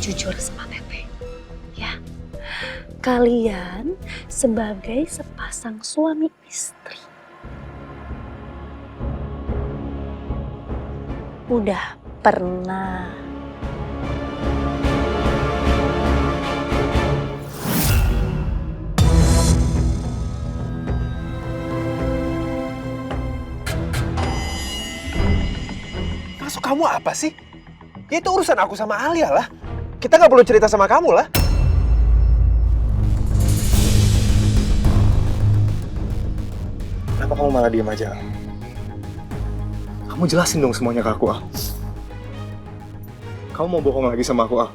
jujur sama Teteh. Ya, kalian sebagai sepasang suami istri udah pernah Maksud kamu apa sih? Ya itu urusan aku sama Alia lah. Kita nggak perlu cerita sama kamu lah. Kenapa kamu malah diem aja? Kamu jelasin dong semuanya ke aku, Al. Kamu mau bohong lagi sama aku, Al?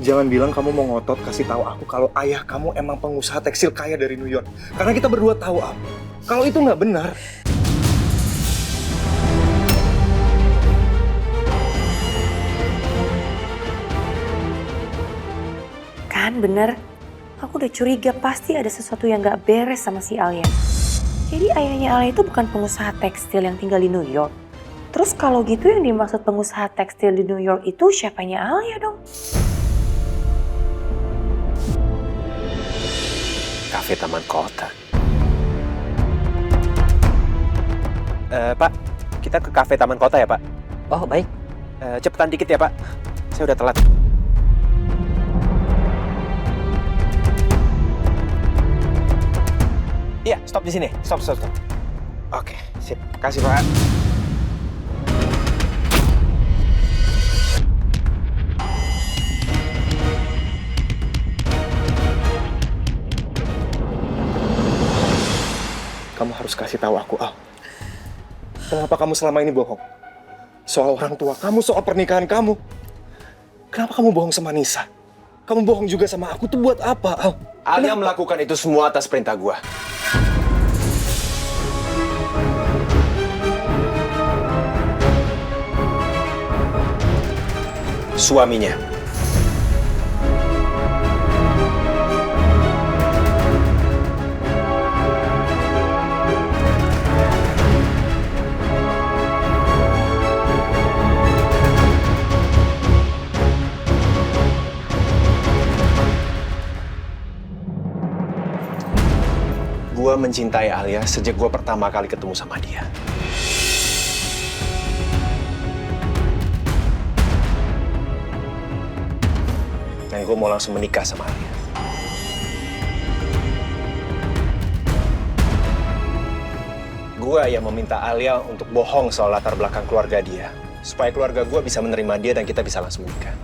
Jangan bilang kamu mau ngotot kasih tahu aku kalau ayah kamu emang pengusaha tekstil kaya dari New York. Karena kita berdua tahu, Al. Kalau itu nggak benar. Kan bener, aku udah curiga pasti ada sesuatu yang gak beres sama si Alia. Jadi ayahnya Alia itu bukan pengusaha tekstil yang tinggal di New York. Terus kalau gitu yang dimaksud pengusaha tekstil di New York itu siapanya Alia dong? Kafe Taman Kota. Pak, kita ke Kafe Taman Kota ya, Pak? Oh, baik. Cepetan dikit ya, Pak. Saya udah telat. Iya, stop di sini. Stop. Oke, sip. Kasih, Pak. Kamu harus kasih tahu aku, Al. Kenapa kamu selama ini bohong? Soal orang tua kamu, soal pernikahan kamu. Kenapa kamu bohong sama Nisa? Kamu bohong juga sama aku tuh buat apa, Al? Alia melakukan itu semua atas perintah gua. Suaminya. Gua mencintai Alia sejak gua pertama kali ketemu sama dia. Dan gue mau langsung menikah sama Alia. Gue yang meminta Alia untuk bohong soal latar belakang keluarga dia. Supaya keluarga gue bisa menerima dia dan kita bisa langsung menikah.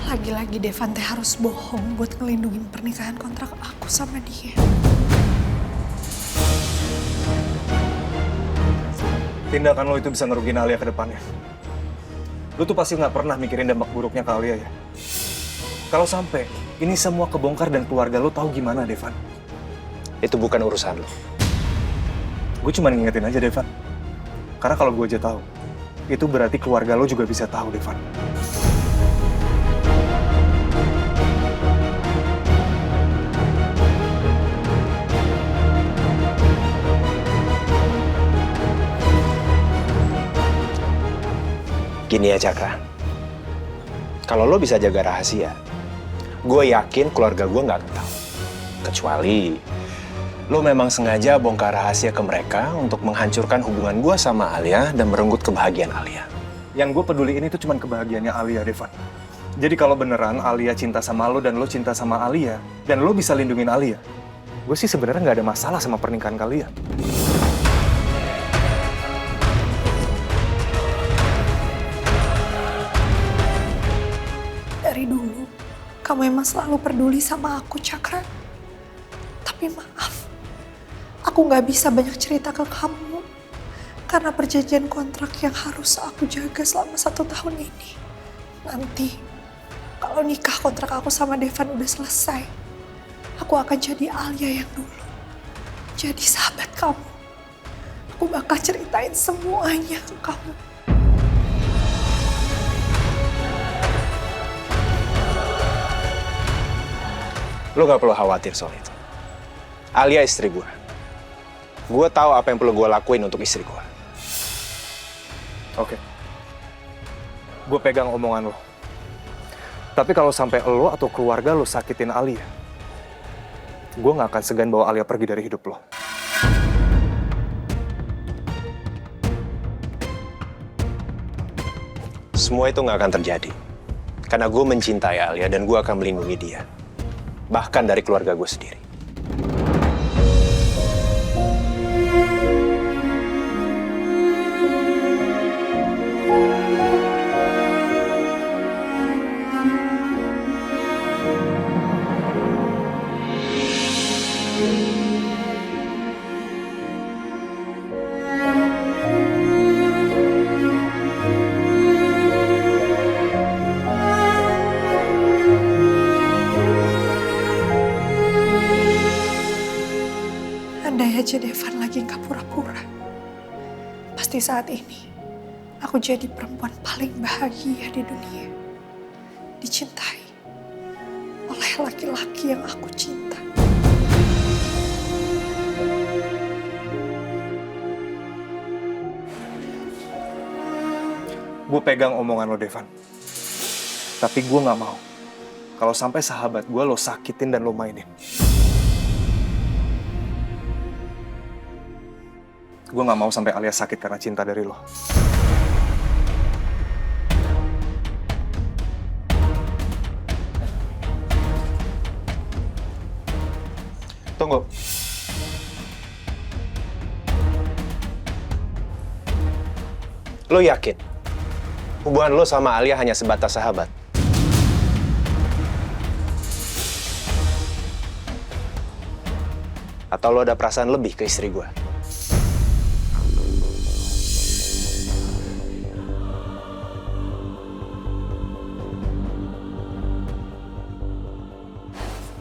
Lagi-lagi Devante harus bohong buat ngelindungin pernikahan kontrak aku sama dia. Tindakan lo itu bisa ngerugiin Alia ke depannya. Lo tuh pasti nggak pernah mikirin dampak buruknya ke Alia ya. Kalau sampai ini semua kebongkar dan keluarga lo tahu gimana, Devan? Itu bukan urusan lo. Gue cuma ngingetin aja, Devan. Karena kalau gue aja tahu, itu berarti keluarga lo juga bisa tahu, Devan. Gini ya, Cakra. Kalau lo bisa jaga rahasia, gue yakin keluarga gue nggak akan tahu. Kecuali lo memang sengaja bongkar rahasia ke mereka untuk menghancurkan hubungan gue sama Alia dan merenggut kebahagiaan Alia. Yang gue peduli ini tuh cuma kebahagiaannya Alia, Devan. Jadi kalau beneran Alia cinta sama lo dan lo cinta sama Alia, dan lo bisa lindungin Alia, gue sih sebenarnya nggak ada masalah sama pernikahan kalian. Dari dulu, kamu emang selalu peduli sama aku, Cakra. Tapi maaf, aku gak bisa banyak cerita ke kamu. Karena perjanjian kontrak yang harus aku jaga selama 1 tahun ini. Nanti, kalau nikah kontrak aku sama Devan udah selesai, aku akan jadi Alia yang dulu. Jadi sahabat kamu. Aku bakal ceritain semuanya ke kamu. Lo gak perlu khawatir soal itu. Alia istri gue. Gue tahu apa yang perlu gue lakuin untuk istri gue. Oke. Gue pegang omongan lo. Tapi kalau sampai lo atau keluarga lo sakitin Alia, gue gak akan segan bawa Alia pergi dari hidup lo. Semua itu gak akan terjadi. Karena gue mencintai Alia dan gue akan melindungi dia. Bahkan dari keluarga gue sendiri. Andai aja Devan lagi gak pura-pura. Pasti saat ini aku jadi perempuan paling bahagia di dunia. Dicintai oleh laki-laki yang aku cinta. Gue pegang omongan lo, Devan. Tapi gue gak mau kalau sampai sahabat gue lo sakitin dan lo mainin. Gue gak mau sampai Alia sakit karena cinta dari lo. Tunggu. Lo yakin hubungan lo sama Alia hanya sebatas sahabat? Atau lo ada perasaan lebih ke istri gue?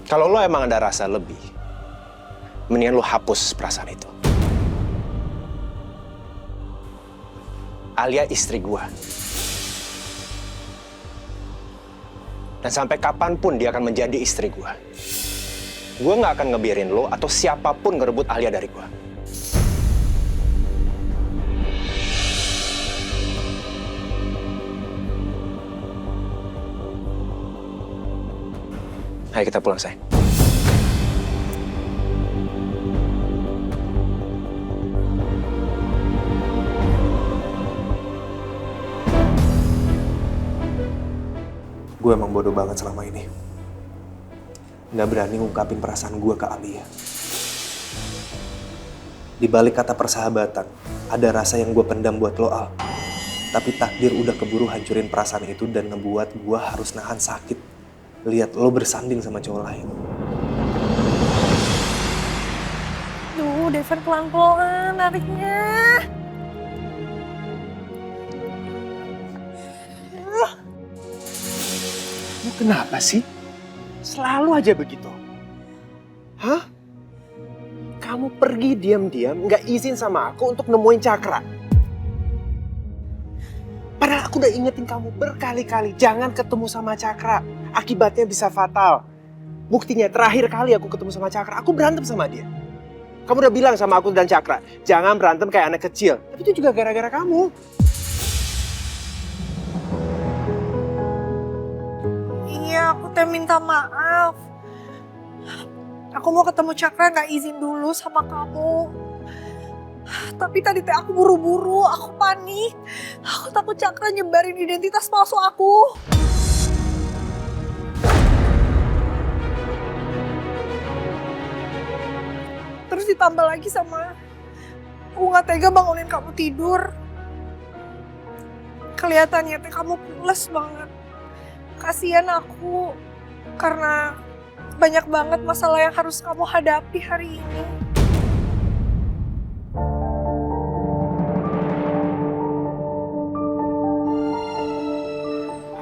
Kalau lo emang ada rasa lebih, mendingan lo hapus perasaan itu. Alia istri gua. Dan sampai kapanpun dia akan menjadi istri gua. Gua nggak akan ngebiarin lo atau siapapun ngerebut Alia dari gua. Ayo kita pulang, sayang. Gue emang bodoh banget selama ini. Nggak berani ngungkapin perasaan gue ke Alia. Di balik kata persahabatan, ada rasa yang gue pendam buat lo, Al. Tapi takdir udah keburu hancurin perasaan itu dan ngebuat gue harus nahan sakit lihat lo bersanding sama cowok lain. Duh, Devan pelan-pelan nariknya. Lo kenapa sih? Selalu aja begitu. Hah? Kamu pergi diam-diam, nggak izin sama aku untuk nemuin Cakra. Padahal aku udah ingetin kamu berkali-kali, jangan ketemu sama Cakra. Akibatnya bisa fatal. Buktinya terakhir kali aku ketemu sama Cakra, aku berantem sama dia. Kamu udah bilang sama aku dan Cakra, jangan berantem kayak anak kecil. Tapi itu juga gara-gara kamu. Iya, aku teh minta maaf. Aku mau ketemu Cakra gak izin dulu sama kamu. Tapi tadi teh aku buru-buru, aku panik. Aku takut Cakra nyebarin identitas palsu aku. Terus ditambah lagi sama aku gak tega bangunin kamu tidur. Kelihatannya teh kamu pules banget. Kasian aku karena banyak banget masalah yang harus kamu hadapi hari ini.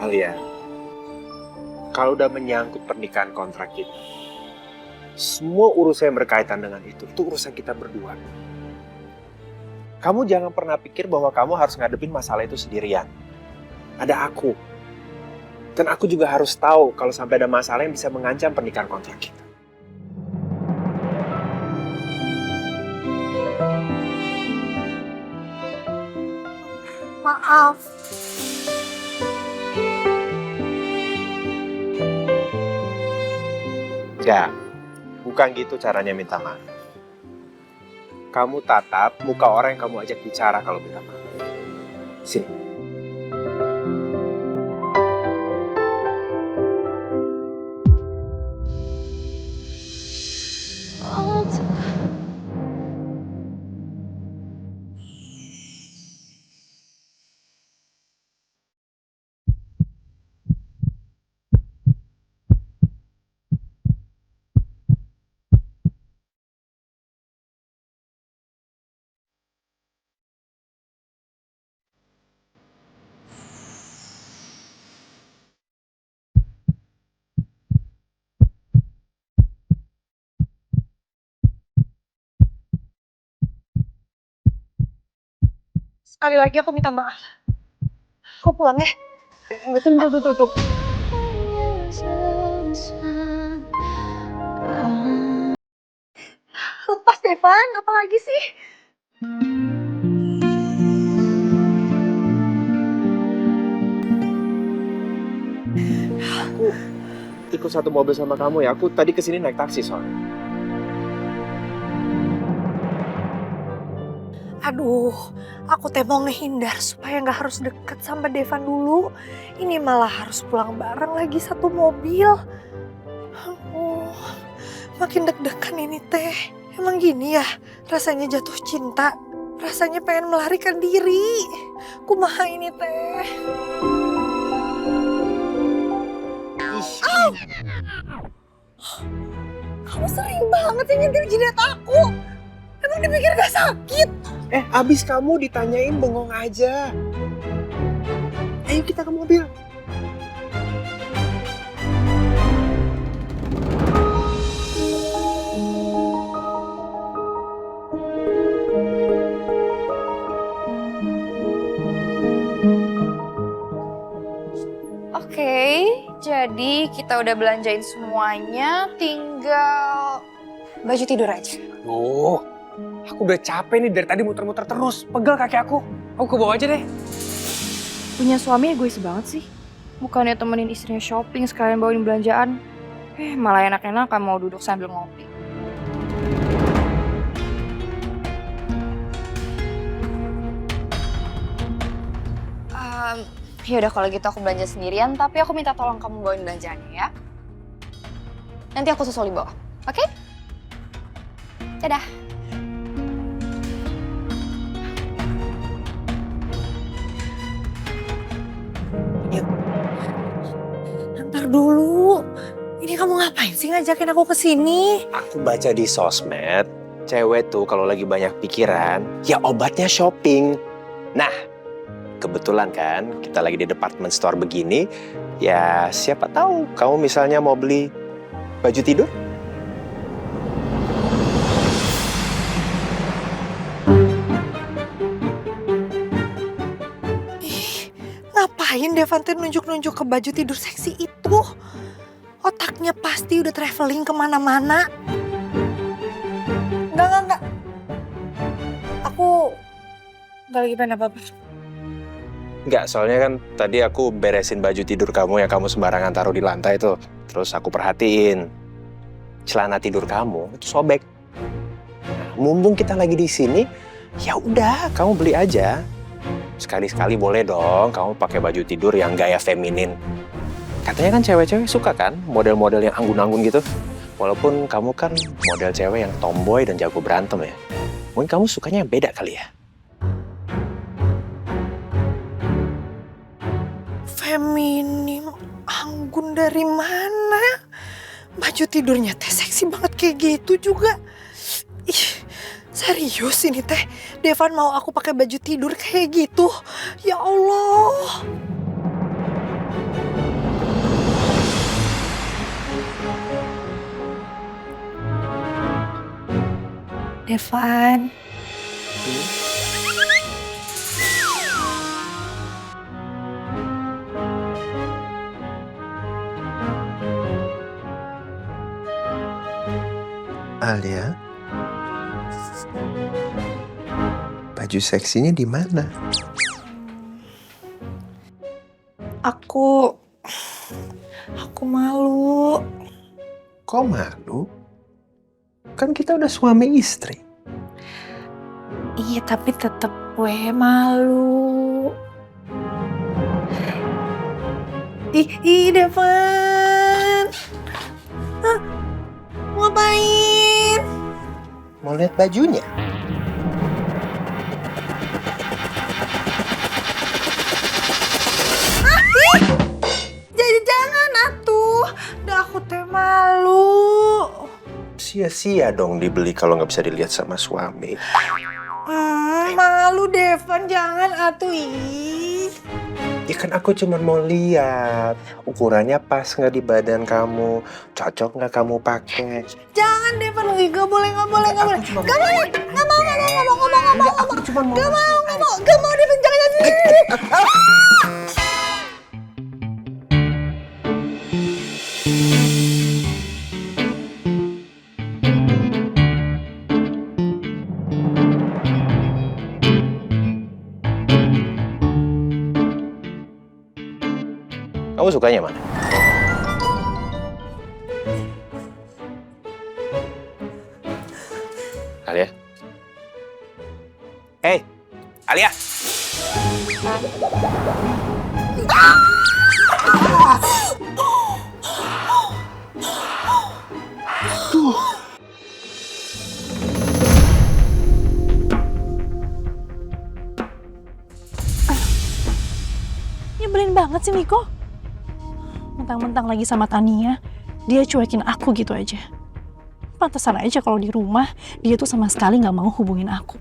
Alia, kalau udah menyangkut pernikahan kontrak kita, semua urusan yang berkaitan dengan itu urusan kita berdua. Kamu jangan pernah pikir bahwa kamu harus ngadepin masalah itu sendirian. Ada aku. Dan aku juga harus tahu kalau sampai ada masalah yang bisa mengancam pernikahan kontrak kita. maaf. Ya, bukan gitu caranya minta maaf. Kamu tatap muka orang yang kamu ajak bicara kalau minta maaf. Sini. Sekali lagi aku minta maaf. Kau pulang ya? Betul. Lepas Devan, apa lagi sih? Aku ikut satu mobil sama kamu ya. Aku tadi kesini naik taksi soalnya. Aduh, aku teh mau ngehindar supaya nggak harus deket sama Devan dulu. Ini malah harus pulang bareng lagi satu mobil. Aduh, makin deg-degan ini teh. Emang gini ya rasanya jatuh cinta. Rasanya pengen melarikan diri. Kumaha ini teh. Au! Kamu sering banget sih nyentil jidat aku. Emang dipikir gak sakit? Abis kamu ditanyain bengong aja. Ayo kita ke mobil. Oke, jadi kita udah belanjain semuanya, tinggal baju tidur aja. Aku udah capek nih dari tadi muter-muter terus. Pegel kaki aku. Aku ke bawah aja deh. Punya suami egois banget sih. Bukannya temenin istrinya shopping sekalian bawain belanjaan. Malah enak-enakan mau duduk sambil ngopi. Yaudah kalau gitu aku belanja sendirian, tapi aku minta tolong kamu bawain belanjaannya ya. Nanti aku susul di bawah, oke? Dadah. Ntar dulu. Ini kamu ngapain sih ngajakin aku ke sini? Aku baca di sosmed, cewek tuh kalau lagi banyak pikiran, ya obatnya shopping. Nah, kebetulan kan kita lagi di department store begini, ya siapa tahu kamu misalnya mau beli baju tidur? Ngapain Devan tuh nunjuk-nunjuk ke baju tidur seksi itu? Otaknya pasti udah traveling kemana-mana. Enggak. Aku nggak lagi pengen apa-apa. Enggak, soalnya kan tadi aku beresin baju tidur kamu yang kamu sembarangan taruh di lantai tuh. Terus aku perhatiin celana tidur kamu itu sobek. Nah, mumpung kita lagi di sini, ya udah kamu beli aja. Sekali-sekali boleh dong kamu pakai baju tidur yang gaya feminin. Katanya kan cewek-cewek suka kan model-model yang anggun-anggun gitu. Walaupun kamu kan model cewek yang tomboy dan jago berantem ya. Mungkin kamu sukanya yang beda kali ya. Feminim, anggun dari mana? Baju tidurnya teh seksi banget kayak gitu juga. Ih, serius ini teh? Devan mau aku pakai baju tidur kayak gitu? Ya Allah. Devan. Alia, baju seksinya di mana? Aku malu. Kok malu? Kan kita udah suami istri. Iya, tapi tetep gue malu. Ih, Devan. Hah? Ngapain? Mau lihat bajunya? Jadi jangan atuh. Dah aku teh malu. Sia-sia dong dibeli kalau nggak bisa dilihat sama suami. Malu Devan, jangan atuh ih. Ya kan aku cuma mau lihat ukurannya pas nggak di badan kamu, cocok nggak kamu pakai. Jangan Devan, gak boleh. Gak mau Devan, jangan. Kamu sukanya mana? Alia? Hey, Alia! Nyebelin banget sih Miko. Mentang-mentang lagi sama Tania, dia cuekin aku gitu aja. Pantesan aja kalau di rumah, dia tuh sama sekali gak mau hubungin aku.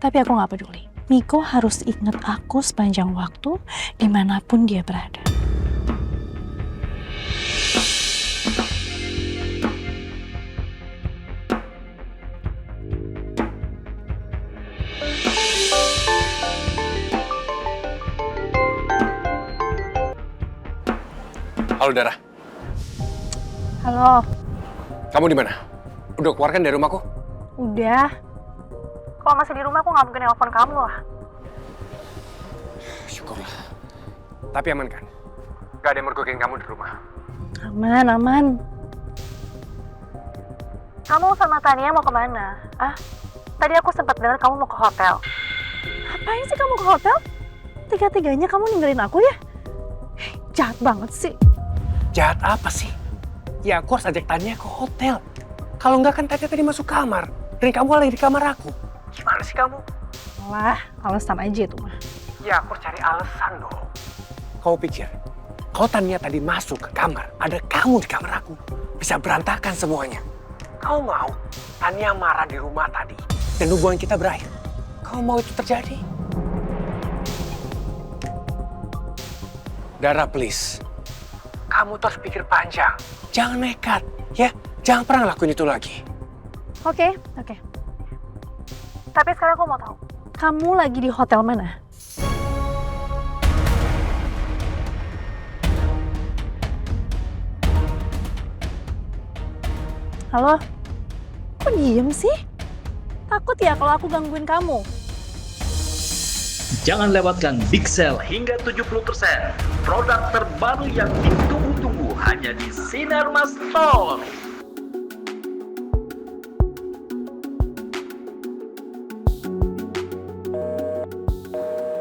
Tapi aku gak peduli. Miko harus inget aku sepanjang waktu, dimanapun dia berada. Halo Dara, Halo, kamu di mana? Udah keluar kan dari rumahku? udah. Kalau masih di rumah aku gak mungkin nelfon kamu lah. Syukurlah. Tapi aman kan? Gak ada yang mergokin kamu di rumah. Aman, aman. Kamu sama Tania mau kemana? Tadi aku sempat dengar kamu mau ke hotel. Ngapain sih kamu ke hotel? Tiga-tiganya kamu ninggalin aku ya? Jahat banget sih. Jahat apa sih? Ya aku harus ajak Tania ke hotel. Kalau enggak kan Tania tadi masuk kamar. Dan kamu lagi di kamar aku. Gimana sih kamu? Wah, alasan aja itu mah. Ya aku harus cari alasan dong. Kamu pikir, kalau Tania tadi masuk ke kamar, ada kamu di kamar aku, bisa berantakan semuanya. Kamu mau Tania marah di rumah tadi dan hubungan kita berakhir? Kamu mau itu terjadi? Dara, please. Kamu tuh harus pikir panjang. Jangan nekat, ya. Jangan pernah lakuin itu lagi. Oke. Tapi sekarang aku mau tahu, kamu lagi di hotel mana? Halo? Kok diem sih? Takut ya kalau aku gangguin kamu? Jangan lewatkan Big Sale hingga 70%. Produk terbaru yang ditunggu-tunggu hanya di Sinarmas Store.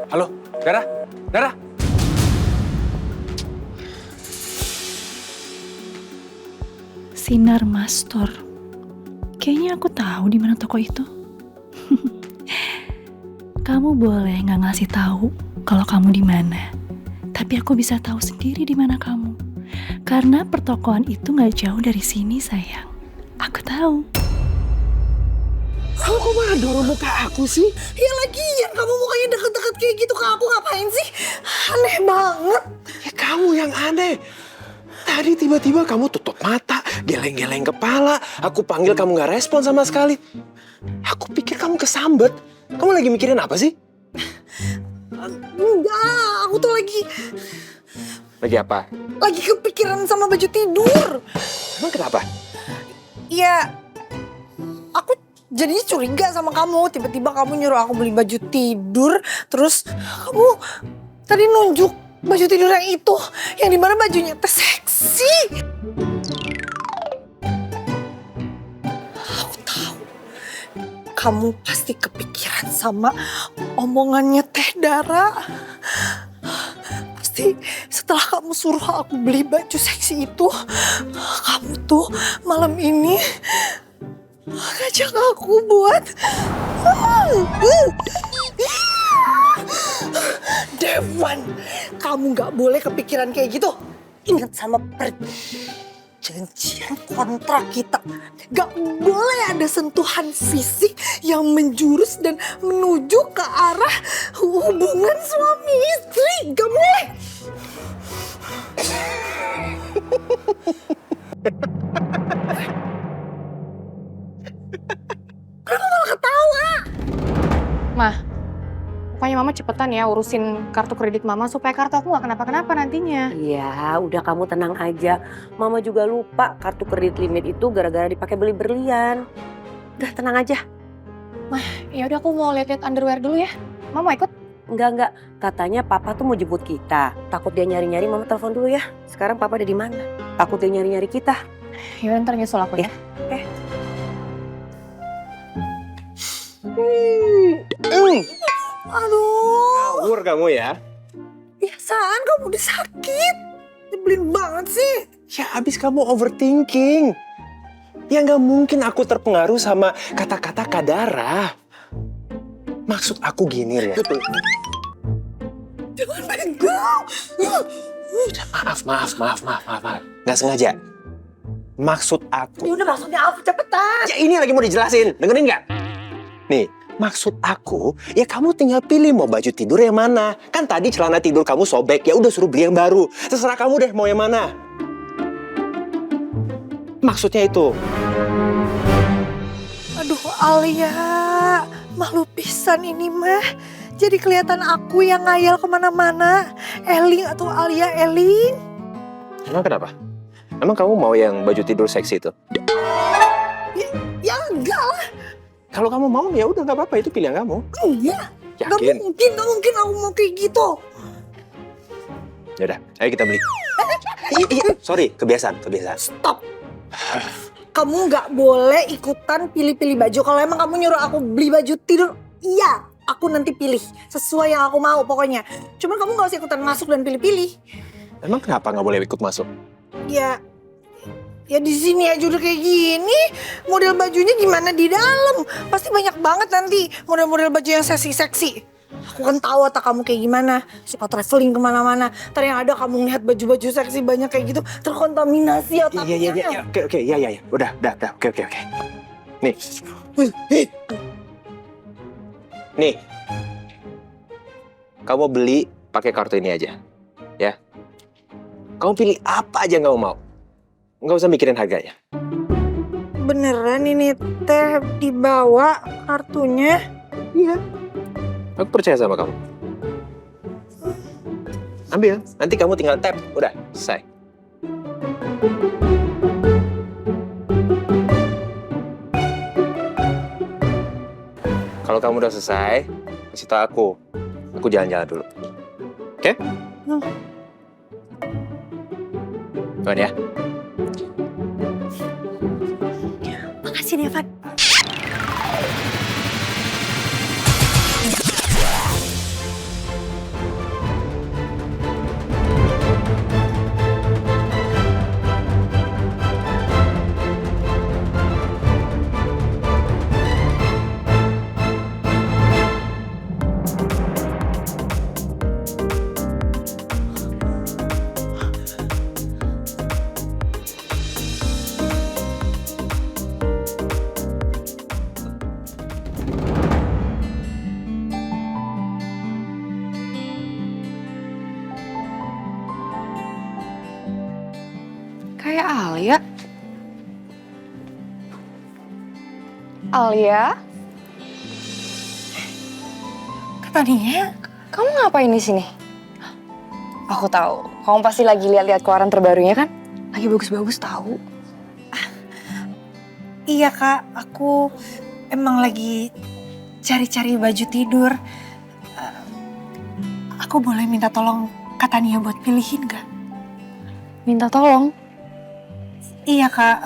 Halo, Dara? Dara? Sinarmas Store. Kayaknya aku tahu di mana toko itu. Kamu boleh nggak ngasih tahu kalau kamu di mana, tapi aku bisa tahu sendiri di mana kamu. Karena pertokoan itu nggak jauh dari sini, sayang. Aku tahu. Kamu kok malah dorong muka aku sih? Ya lagian kamu mukanya deket-deket kayak gitu ke aku, ngapain sih? Aneh banget. Ya kamu yang aneh. Tadi tiba-tiba kamu tutup mata, geleng-geleng kepala. Aku panggil kamu nggak respon sama sekali. Aku pikir kamu kesambet. Kamu lagi mikirin apa sih? Enggak, aku tuh Lagi apa? lagi kepikiran sama baju tidur. Emang kenapa? Ya, aku jadinya curiga sama kamu. Tiba-tiba kamu nyuruh aku beli baju tidur, terus kamu tadi nunjuk baju tidur yang itu, yang dimana bajunya teh seksi. Aku tahu kamu pasti kepikiran sama omongannya Teh Dara. Pasti setelah kamu suruh aku beli baju seksi itu, kamu tuh malam ini ngajak aku buat Dewan, kamu gak boleh kepikiran kayak gitu. Ingat sama perjanjian kontrak kita. Gak boleh ada sentuhan fisik yang menjurus dan menuju ke arah hubungan suami istri. Gak boleh. Kenapa malah ketawa? Mah, pokoknya Mama cepetan ya urusin kartu kredit Mama supaya kartu aku gak kenapa-kenapa nantinya. Iya, udah kamu tenang aja. Mama juga lupa kartu kredit limit itu gara-gara dipakai beli berlian. Udah tenang aja. Ya udah aku mau lihat-lihat underwear dulu ya. Mama mau ikut? Enggak. Katanya papa tuh mau jemput kita. Takut dia nyari-nyari, Mama telepon dulu ya. Sekarang papa ada di mana? Takut dia nyari-nyari kita. Ya udah ntar nyusul aku ya. Oke. Aduh, Ngawur kamu ya. biasaan kamu udah sakit. Nyebelin banget sih. Ya abis kamu overthinking. Ya nggak mungkin aku terpengaruh sama kata-kata Kadara. Maksud aku gini ya. Jangan pegang. Maaf. Nggak sengaja. Maksud aku. Ya udah maksudnya apa, cepetan. Ya ini lagi mau dijelasin. Dengerin nggak? Nih, maksud aku, ya kamu tinggal pilih mau baju tidur yang mana. Kan tadi celana tidur kamu sobek, ya udah suruh beli yang baru. Terserah kamu deh mau yang mana. Maksudnya itu. Aduh Alia, malu pisan ini mah. Jadi kelihatan aku yang ngayal kemana-mana. Eling atau Alia Eling. Emang kenapa? Emang kamu mau yang baju tidur seksi itu? Ya enggak lah. Kalau kamu mau ya udah nggak apa-apa, itu pilihan kamu. Enggak. Gak Yakin? mungkin aku mau kayak gitu. Yaudah, ayo kita beli. Iya, sorry, kebiasaan. Stop. Kamu nggak boleh ikutan pilih-pilih baju. Kalau emang kamu nyuruh aku beli baju tidur, iya, aku nanti pilih sesuai yang aku mau pokoknya. Cuman kamu nggak usah ikutan masuk dan pilih-pilih. Emang kenapa nggak boleh ikut masuk? Ya di sini aja udah kayak gini. Model bajunya gimana di dalam? Pasti banyak banget nanti model-model baju yang seksi-seksi. Aku kan tahu otak kamu kayak gimana. Suka traveling kemana-mana. Ntar yang ada kamu ngeliat baju-baju seksi banyak kayak gitu. Terkontaminasi otaknya. Iya. Oke, ya. Udah. Oke. Nih. Nih. Kamu beli pakai kartu ini aja. Ya. Kamu pilih apa aja yang kamu mau. Nggak usah mikirin harganya. Beneran ini teh dibawa kartunya? Iya. Aku percaya sama kamu. Ambil, nanti kamu tinggal tap. Udah, selesai. Kalau kamu udah selesai, kasih tau aku. Aku jalan-jalan dulu. Oke? Tuan ya. Makasih Devan. Kayak Alia. Alia, Kata Nia, kamu ngapain di sini? Aku tahu, kamu pasti lagi lihat-lihat keluaran terbarunya kan? Lagi bagus-bagus tahu. iya Kak, aku emang lagi cari-cari baju tidur. Aku boleh minta tolong Kak Tania buat pilihin gak? Minta tolong? Iya Kak,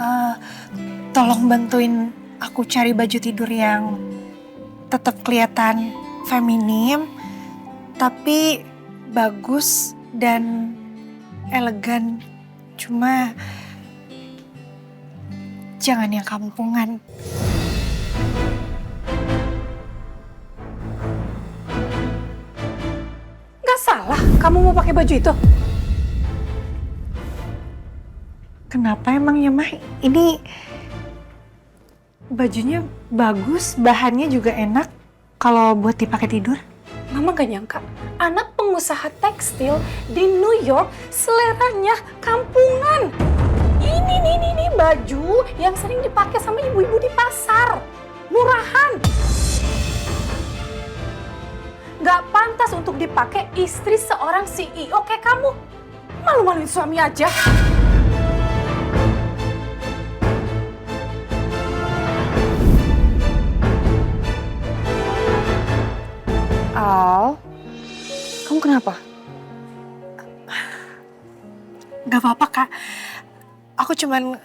tolong bantuin aku cari baju tidur yang tetap kelihatan feminim, tapi bagus dan elegan. Cuma jangan yang kampungan. Gak salah kamu mau pakai baju itu. Kenapa emangnya Mah? Ini bajunya bagus, bahannya juga enak kalau buat dipakai tidur. Mama gak nyangka anak pengusaha tekstil di New York seleranya kampungan. Ini baju yang sering dipakai sama ibu-ibu di pasar. Murahan. Gak pantas untuk dipakai istri seorang CEO kayak kamu. Malu-maluin suami aja. Al, kamu kenapa? Gak apa-apa Kak, aku cuman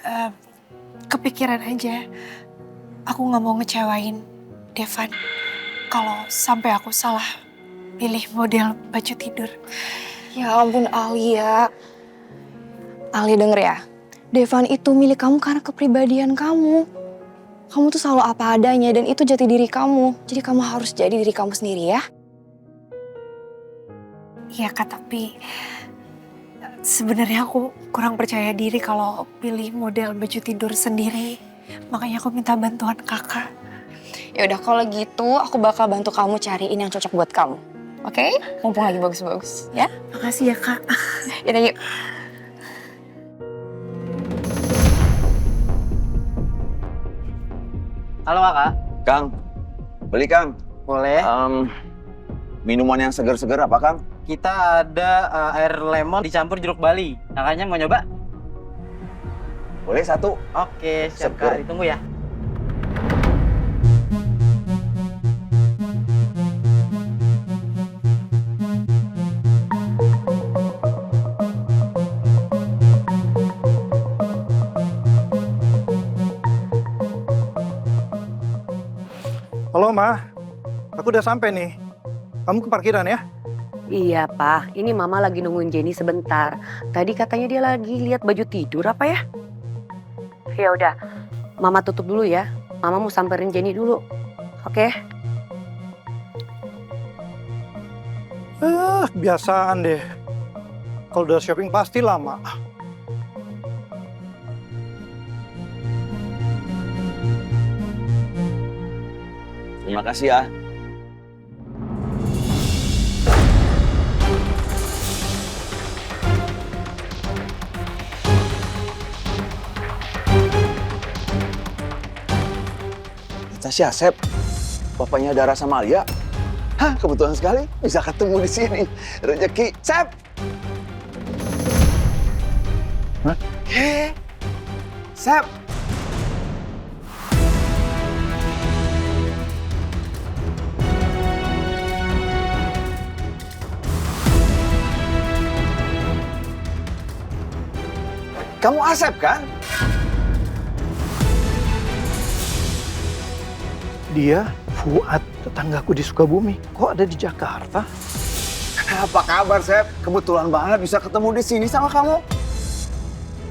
kepikiran aja. Aku gak mau ngecewain Devan kalau sampai aku salah pilih model baju tidur. Ya ampun Alia. Alia denger ya, Devan itu milik kamu karena kepribadian kamu. Kamu tuh selalu apa adanya dan itu jati diri kamu. Jadi kamu harus jadi diri kamu sendiri ya. Iya Kak, tapi sebenarnya aku kurang percaya diri kalau pilih model baju tidur sendiri. Makanya aku minta bantuan Kakak. Ya udah kalau gitu aku bakal bantu kamu cariin yang cocok buat kamu. Oke? Mumpung lagi bagus-bagus ya. Makasih ya Kak. Yaudah yuk. Halo kakak. Kang, beli Kang. Boleh. Minuman yang segar-segar apa Kang? Kita ada air lemon dicampur jeruk Bali. Kakaknya mau nyoba? Boleh satu. Oke, siap Seger. Kak. Ditunggu ya. Halo Ma, aku udah sampai nih. Kamu ke parkiran ya? Iya Pak, ini Mama lagi nungguin Jenny sebentar. Tadi katanya dia lagi lihat baju tidur apa ya? Ya udah, Mama tutup dulu ya. Mama mau samperin Jenny dulu. Oke? Biasaan deh. Kalau udah shopping pasti lama. Terima kasih ya. Tasya, Sep, bapaknya Dara sama Alia. Hah, kebetulan sekali bisa ketemu di sini. Rezeki, Sep. Hah? Sep. Kamu Asep kan? Dia Fuad, tetanggaku di Sukabumi. Kok ada di Jakarta? Apa kabar, Sep? Kebetulan banget bisa ketemu di sini sama kamu.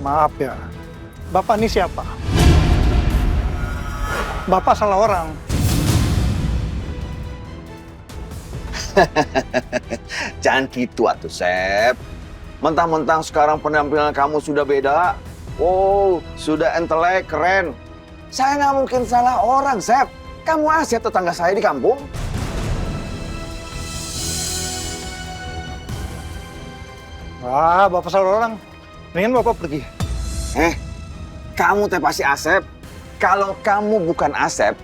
Maaf ya, Bapak ini siapa? Bapak salah orang. Jangan gitu atuh, Sep. Mentang-mentang sekarang penampilan kamu sudah beda. Oh, sudah intelek, keren. Saya nggak mungkin salah orang, Sep. Kamu Asep, tetangga saya di kampung. Wah, Bapak salah orang. Mendingan Bapak pergi. Kamu teh pasti Asep. Kalau kamu bukan Asep,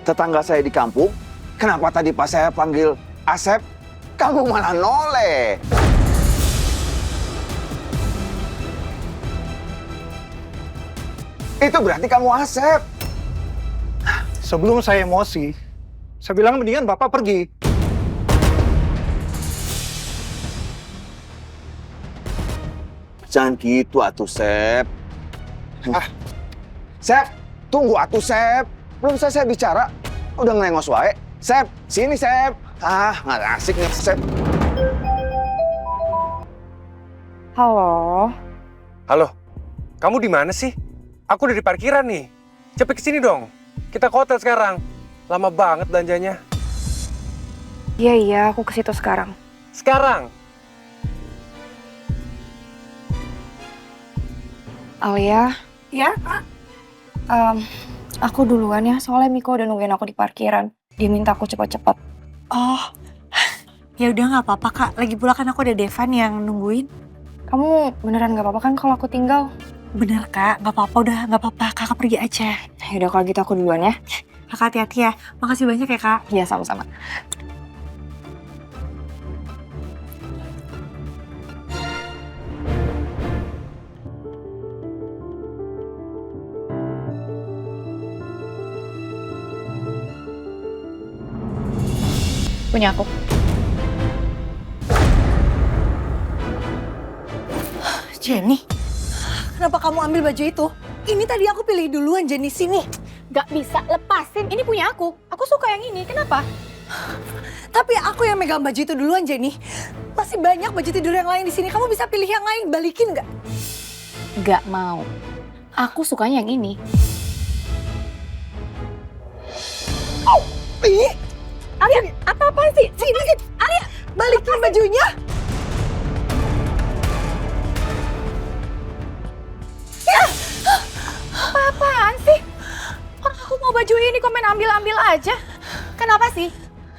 tetangga saya di kampung, kenapa tadi pas saya panggil Asep, kamu malah noleh? Itu berarti kamu Asep. sebelum saya emosi, saya bilang mendingan Bapak pergi. Jangan gitu atuh, Sep. Sep, tunggu atuh, Sep. Belum selesai bicara, udah ngelengos wae. Sep, sini, Sep. Nggak asik nih, Sep. Halo. Halo, kamu di mana sih? Aku udah di parkiran nih. Cepet kesini dong. Kita ke hotel sekarang. Lama banget belanjanya. Iya, aku ke situ sekarang. Sekarang? Alia, Ya? aku duluan ya, soalnya Miko udah nungguin aku di parkiran. Dia minta aku cepet-cepet. Oh, ya udah nggak apa-apa Kak. Lagi pula kan aku ada Devan yang nungguin. Kamu beneran gak apa-apa kan kalau aku tinggal? Bener Kak, nggak apa-apa, udah nggak apa-apa. Kakak pergi aja. Yaudah kalau gitu aku duluan ya. Kakak hati-hati ya. Makasih banyak ya Kak. Iya, sama-sama. Punya aku. Jenny, kenapa kamu ambil baju itu? Ini tadi aku pilih duluan Jenny, sini. Gak bisa, lepasin. Ini punya aku. Aku suka yang ini. Kenapa? Tapi aku yang megang baju itu duluan Jenny. Masih banyak baju tidur yang lain di sini. Kamu bisa pilih yang lain, balikin nggak? Gak mau. Aku sukanya yang ini. Ih, Alia, apa-apaan sih? sini, Alia, balikin bajunya. Apa-apaan sih? Orang aku mau baju ini kok main ambil-ambil aja. Kenapa sih?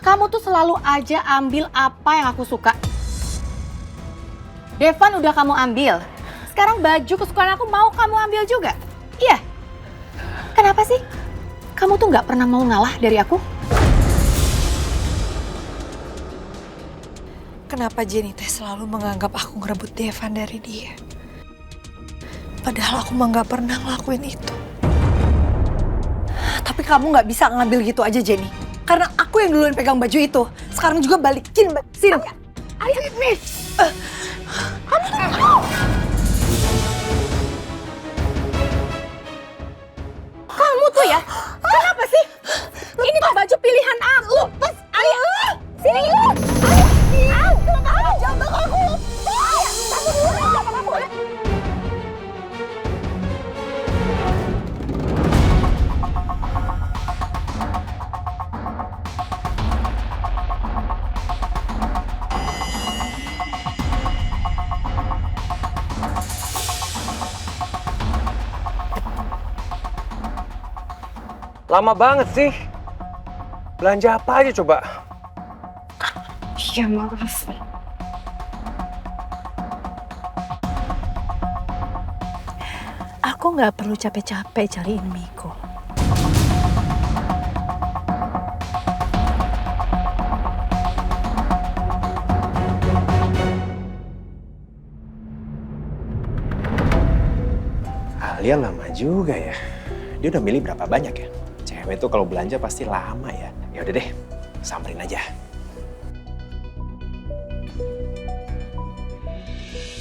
Kamu tuh selalu aja ambil apa yang aku suka. Devan udah kamu ambil. Sekarang baju kesukaan aku mau kamu ambil juga. Iya. Kenapa sih? Kamu tuh nggak pernah mau ngalah dari aku? Kenapa Jenny teh selalu menganggap aku ngerebut Devan dari dia? Padahal aku mah nggak pernah ngelakuin itu. Tapi kamu nggak bisa ngambil gitu aja Jenny. Karena aku yang duluan pegang baju itu. Sekarang juga balikin sini. Alia, nih. Kamu tuh ya, kenapa sih? Ini tuh baju pilihan aku. Lepas, Alia. Sini. Alia. Jambak aku. Alia, kamu dulu jambak aku. Lama banget sih. Belanja apa aja coba? Iya, maaf. Aku nggak perlu capek-capek cariin Miko. Alia lama juga ya. Dia udah milih berapa banyak ya? Cewek tuh kalau belanja pasti lama ya. Ya udah deh, samperin aja.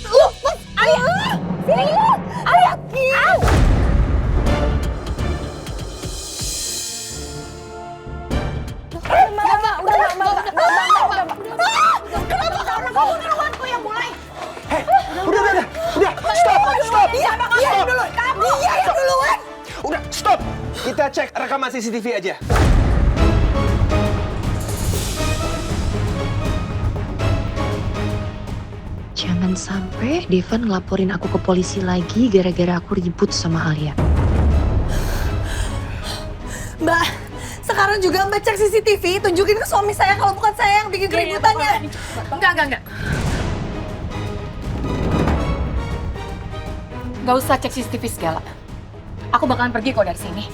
Lepas, Alia. Sini. Alia. Au. Kamu duluanku yang mulai. Udah, stop. Dia yang duluan. Dia yang duluan. Udah, stop. Kita cek rekaman CCTV aja. Jangan sampai Devan ngelaporin aku ke polisi lagi gara-gara aku ribut sama Alia. Mbak, sekarang juga Mbak cek CCTV, tunjukin ke suami saya kalau bukan saya yang bikin keributannya. Enggak. Gak usah cek CCTV segala. Aku bakalan pergi kok dari sini.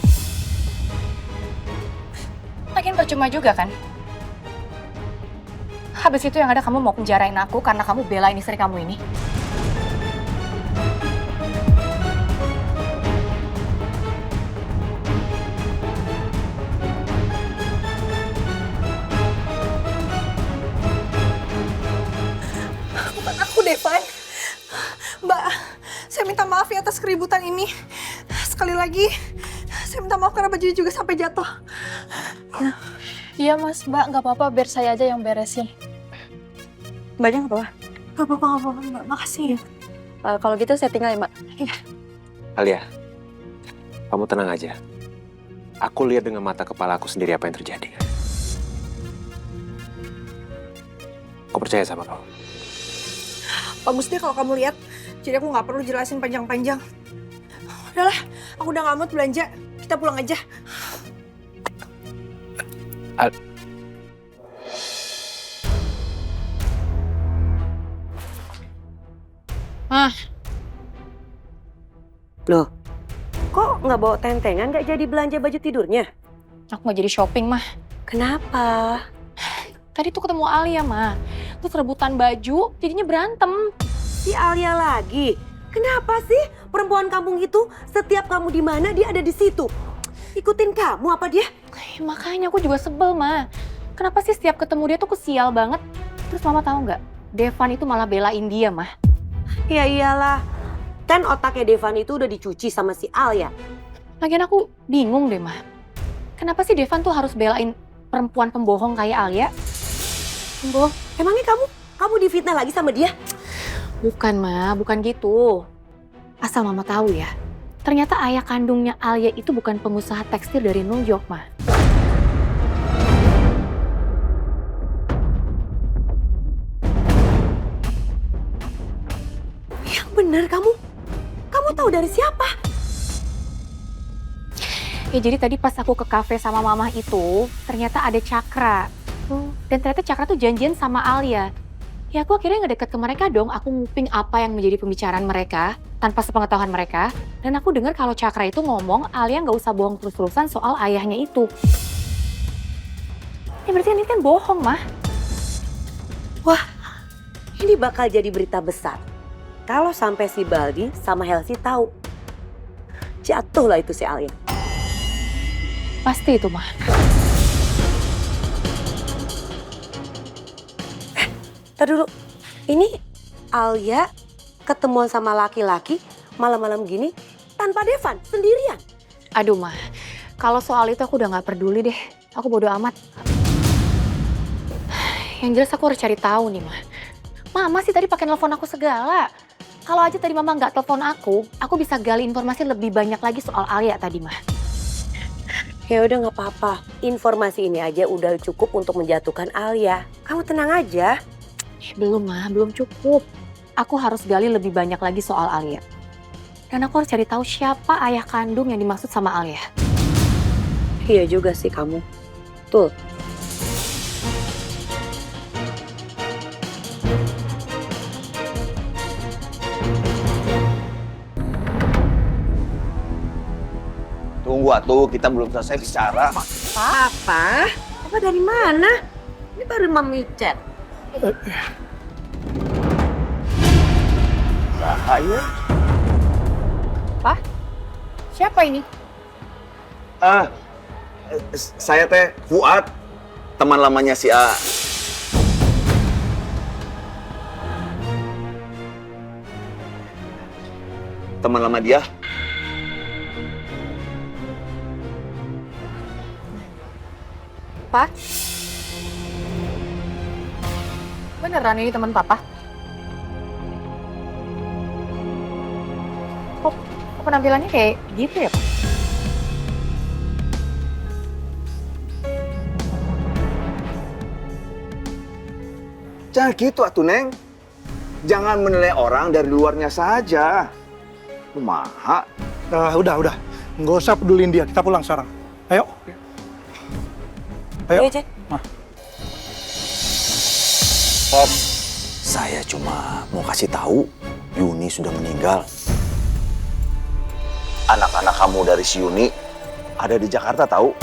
Lagian percuma juga kan? Habis itu yang ada kamu mau penjarain aku karena kamu belain istri kamu ini. Maafkan aku, Devan. Mbak, saya minta maaf ya atas keributan ini. Sekali lagi, saya minta maaf karena bajunya juga sampai jatuh. Iya mas, Mbak, nggak apa-apa, biar saya aja yang beresin. Mbaknya nggak apa-apa? Gak apa-apa, Mbak. Makasih ya. Kalau gitu saya tinggal ya, Mbak. Iya. Alia, kamu tenang aja. Aku lihat dengan mata kepala aku sendiri apa yang terjadi. Aku percaya sama kau. Bagus deh kalau kamu lihat. Jadi aku nggak perlu jelasin panjang-panjang. Udahlah, aku udah nggak mood belanja. Kita pulang aja. Loh, kok nggak bawa tentengan, nggak jadi belanja baju tidurnya? Aku nggak jadi shopping, mah. Kenapa? Tadi tuh ketemu Alia, mah. Terus rebutan baju, jadinya berantem. Si Alia lagi? Kenapa sih perempuan kampung itu setiap kamu di mana dia ada di situ? Ikutin kamu apa dia? Makanya aku juga sebel, mah. Kenapa sih setiap ketemu dia tuh kesial banget? Terus mama tahu nggak? Devan itu malah belain dia, mah. Ya iyalah. Kan otaknya Devan itu udah dicuci sama si Alia. Lagian aku bingung deh, mah. Kenapa sih Devan tuh harus belain perempuan pembohong kayak Alia? Pembohong? Emangnya kamu difitnah lagi sama dia? Bukan, mah. Bukan gitu. Asal mama tahu ya. Ternyata ayah kandungnya Alia itu bukan pengusaha tekstil dari New York, mah. Yang benar kamu? Kamu tahu dari siapa? Ya jadi tadi pas aku ke kafe sama mama itu, ternyata ada Cakra. Dan ternyata Cakra tuh janjian sama Alia. Ya aku akhirnya ngedeket ke mereka dong, aku nguping apa yang menjadi pembicaraan mereka, tanpa sepengetahuan mereka. Dan aku dengar kalau Cakra itu ngomong, Alia nggak usah bohong terus-terusan soal ayahnya itu. Ya berarti ini kan bohong, mah. Wah, ini bakal jadi berita besar. Kalau sampai si Baldi sama Helsi tahu, jatuhlah itu si Alia. Pasti itu, mah. Tadi dulu, ini Alia ketemuan sama laki-laki malam-malam gini tanpa Devan, sendirian. Aduh, mah. Kalau soal itu aku udah nggak peduli deh. Aku bodo amat. Yang jelas aku harus cari tahu nih, mah. Mama sih tadi pakai nelpon aku segala. Kalau aja tadi mama nggak telepon aku bisa gali informasi lebih banyak lagi soal Alia tadi, mah. Ya udah nggak apa-apa. Informasi ini aja udah cukup untuk menjatuhkan Alia. Kamu tenang aja. Belum, mah. Belum cukup. Aku harus gali lebih banyak lagi soal Alia. Dan aku harus cari tahu siapa ayah kandung yang dimaksud sama Alia. Iya juga sih kamu. Tuh. Tunggu atuh, kita belum selesai bicara. Apa? Apa dari mana? Ini baru mami chat. Bahaya. Pak? Siapa ini? Saya teh Fuad, teman lamanya si A. Teman lama dia. Pak? Beneran ini teman papa? Kok penampilannya kayak gitu ya, Pak? Jangan gitu atuh, Neng. Jangan menilai orang dari luarnya saja. Kumaha? Udah. Nggak usah pedulin dia. Kita pulang sekarang. Ayo. Ayo. Bob, saya cuma mau kasih tahu Yuni sudah meninggal. Anak-anak kamu dari si Yuni ada di Jakarta tahu.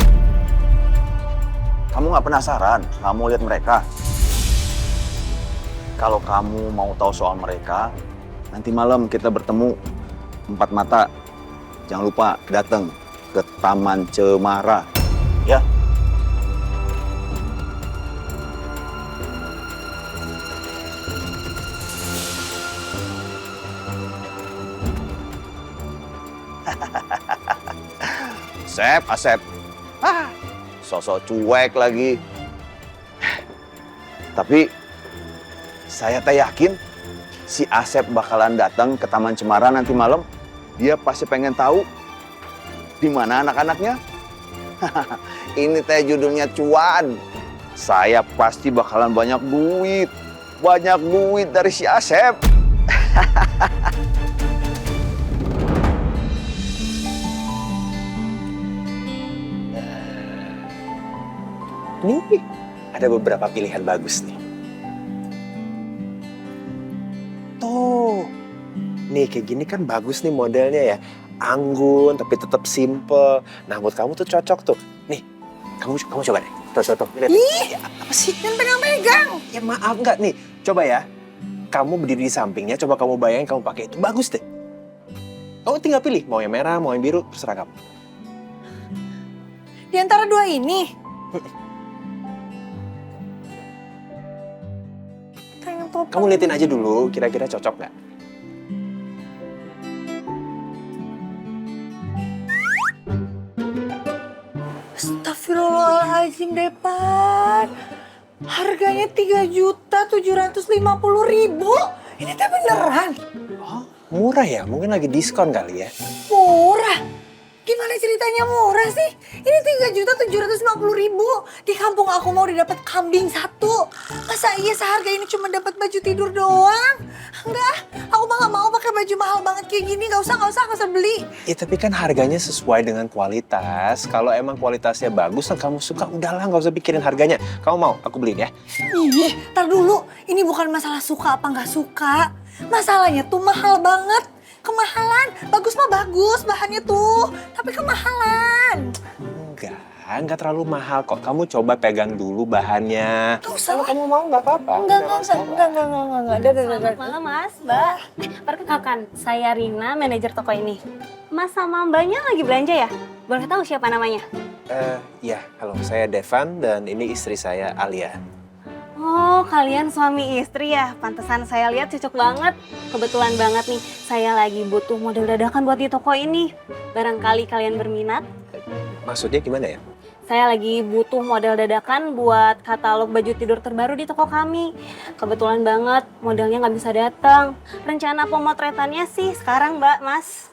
Kamu nggak penasaran? Kamu lihat mereka? Kalau kamu mau tahu soal mereka, nanti malam kita bertemu 4 mata. Jangan lupa datang ke Taman Cemara, ya. Asep. Sosok cuek lagi. Tapi saya teh yakin si Asep bakalan datang ke Taman Cemara nanti malam. Dia pasti pengen tahu di mana anak-anaknya. Ini teh judulnya cuan. Saya pasti bakalan banyak duit dari si Asep. Nih, ada beberapa pilihan bagus nih. Tuh, nih kayak gini kan bagus nih modelnya ya. Anggun tapi tetap simple. Nah, buat kamu tuh cocok tuh. Nih, kamu coba deh. Tuh. Lihat. Ih, apa sih? Jangan pegang-pegang. Ya maaf nggak nih. Coba ya. Kamu berdiri di sampingnya, coba kamu bayangin kamu pakai itu. Bagus deh. Kamu tinggal pilih, mau yang merah, mau yang biru, terserah kamu. Di antara dua ini. Kamu liatin aja dulu, kira-kira cocok nggak? Astagfirullahaladzim, Depan. Harganya 3.750.000. Ini teh beneran. Oh, murah ya? Mungkin lagi diskon kali ya? Murah? Gimana ceritanya murah sih? Ini 3.750.000. Di kampung aku mau didapat kambing 1. Masa iya seharga ini cuma dapat baju tidur doang? Enggak, aku mah gak mau pakai baju mahal banget kayak gini. Gak usah beli. Ya tapi kan harganya sesuai dengan kualitas. Kalau emang kualitasnya bagus dan kamu suka, udahlah nggak usah pikirin harganya. Kamu mau? Aku beliin ya. Ih, tar dulu. Ini bukan masalah suka apa nggak suka. Masalahnya tuh mahal banget. Kemahalan. Bagus mah bagus bahannya tuh. Tapi kemahalan. Enggak terlalu mahal kok. Kamu coba pegang dulu bahannya. Gak usah. Kalau kamu mau nggak apa-apa. Enggak. Selamat malam Mas, Mbak. Perkenalkan, saya Rina, manajer toko ini. Mas sama Mbaknya lagi belanja ya? Boleh tahu siapa namanya? Ya, halo. Saya Devan dan ini istri saya Alia. Oh, kalian suami istri ya? Pantesan saya lihat cocok banget. Kebetulan banget nih, saya lagi butuh model dadakan buat di toko ini. Barangkali kalian berminat? Maksudnya gimana ya? Saya lagi butuh model dadakan buat katalog baju tidur terbaru di toko kami. Kebetulan banget modelnya nggak bisa datang. Rencana pemotretannya sih sekarang, Mbak, Mas.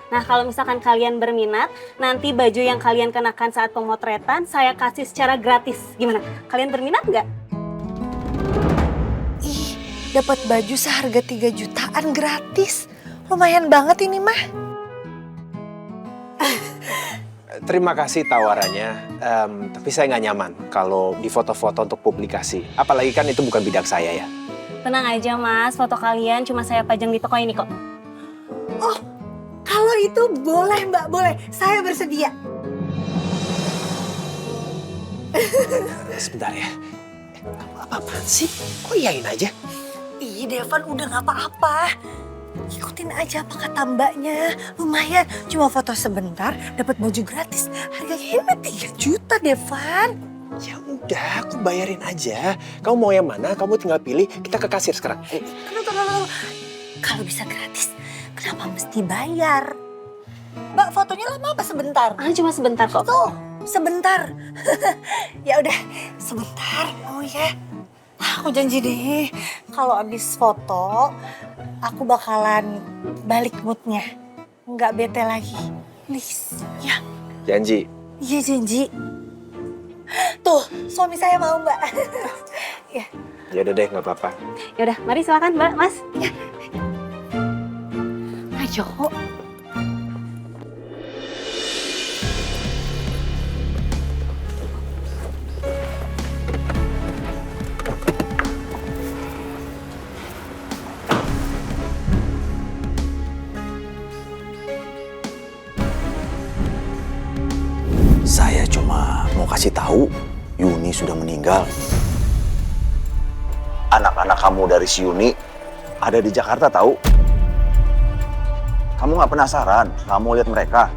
Nah, kalau misalkan kalian berminat, nanti baju yang kalian kenakan saat pemotretan saya kasih secara gratis. Gimana? Kalian berminat nggak? Ih, dapat baju seharga 3 jutaan gratis. Lumayan banget ini mah. Terima kasih tawarannya, tapi saya nggak nyaman kalau di foto-foto untuk publikasi. Apalagi kan itu bukan bidang saya ya. Tenang aja Mas, foto kalian cuma saya pajang di toko ini kok. Oh, kalau itu boleh Mbak, boleh. Saya bersedia. Sebentar ya. Kamu apa-apaan sih? Kok iyain aja? Ih, Devan udah nggak apa-apa. Ikutin aja apa kata mbaknya. Lumayan, cuma foto sebentar dapat baju gratis. Harganya ini 3 juta, Devan. Ya udah, aku bayarin aja. Kamu mau yang mana? Kamu tinggal pilih. Kita ke kasir sekarang. Kalau bisa gratis, kenapa mesti bayar? Mbak, fotonya lama apa sebentar? Cuma sebentar kok. Tuh, sebentar. Ya udah, sebentar. Oh ya. Aku janji deh, kalau abis foto, aku bakalan balik moodnya. Nggak bete lagi. Please, ya. Janji? Iya, janji. Tuh, suami saya mau, Mbak. Ya. Ya udah deh, nggak apa-apa. Ya udah, mari silakan Mbak, Mas. Ya. Ayo. Saya cuma mau kasih tahu, Yuni sudah meninggal. Anak-anak kamu dari si Yuni ada di Jakarta tahu. Kamu nggak penasaran? Kamu lihat mereka.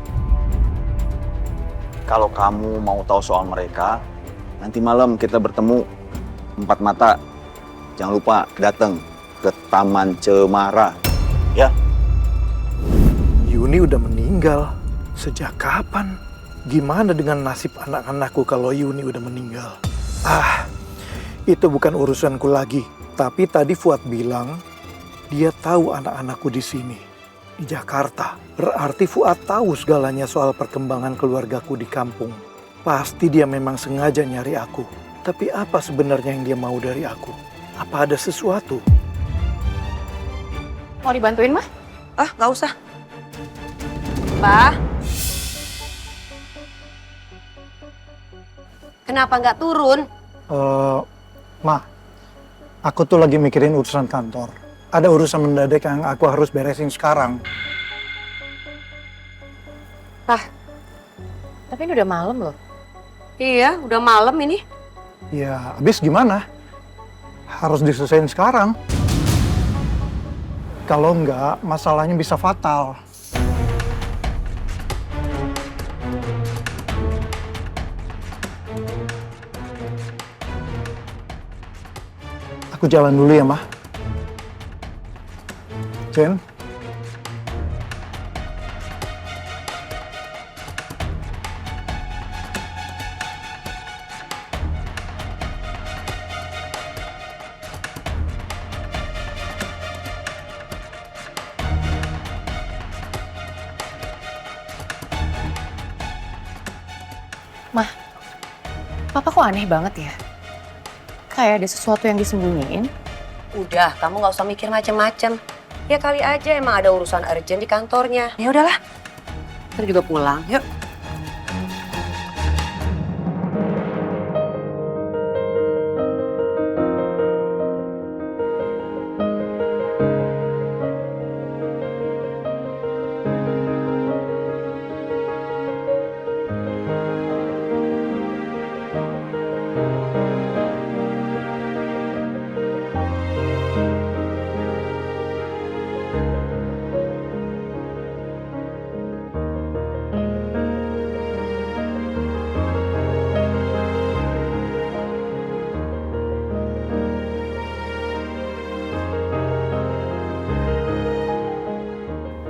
Kalau kamu mau tahu soal mereka, nanti malam kita bertemu 4 mata. Jangan lupa datang ke Taman Cemara, ya. Yuni udah meninggal. Sejak kapan? Gimana dengan nasib anak-anakku kalau Yuni udah meninggal? Itu bukan urusanku lagi. Tapi tadi Fuad bilang dia tahu anak-anakku di sini, di Jakarta. Berarti Fuad tahu segalanya soal perkembangan keluargaku di kampung. Pasti dia memang sengaja nyari aku. Tapi apa sebenarnya yang dia mau dari aku? Apa ada sesuatu? Mau dibantuin, Mah? Nggak usah. Pak. Kenapa nggak turun? Ma, aku tuh lagi mikirin urusan kantor. Ada urusan mendadak yang aku harus beresin sekarang. Tapi ini udah malam loh. Iya, udah malam ini. Ya, habis gimana? Harus diselesain sekarang. Kalau enggak, masalahnya bisa fatal. Aku jalan dulu ya, Mah. Jen. Mah, Papa kok aneh banget ya? Kayak ada sesuatu yang disembunyiin. Udah, kamu nggak usah mikir macem-macem. Ya kali aja emang ada urusan urgent di kantornya. Ya udahlah, ntar juga pulang. Yuk.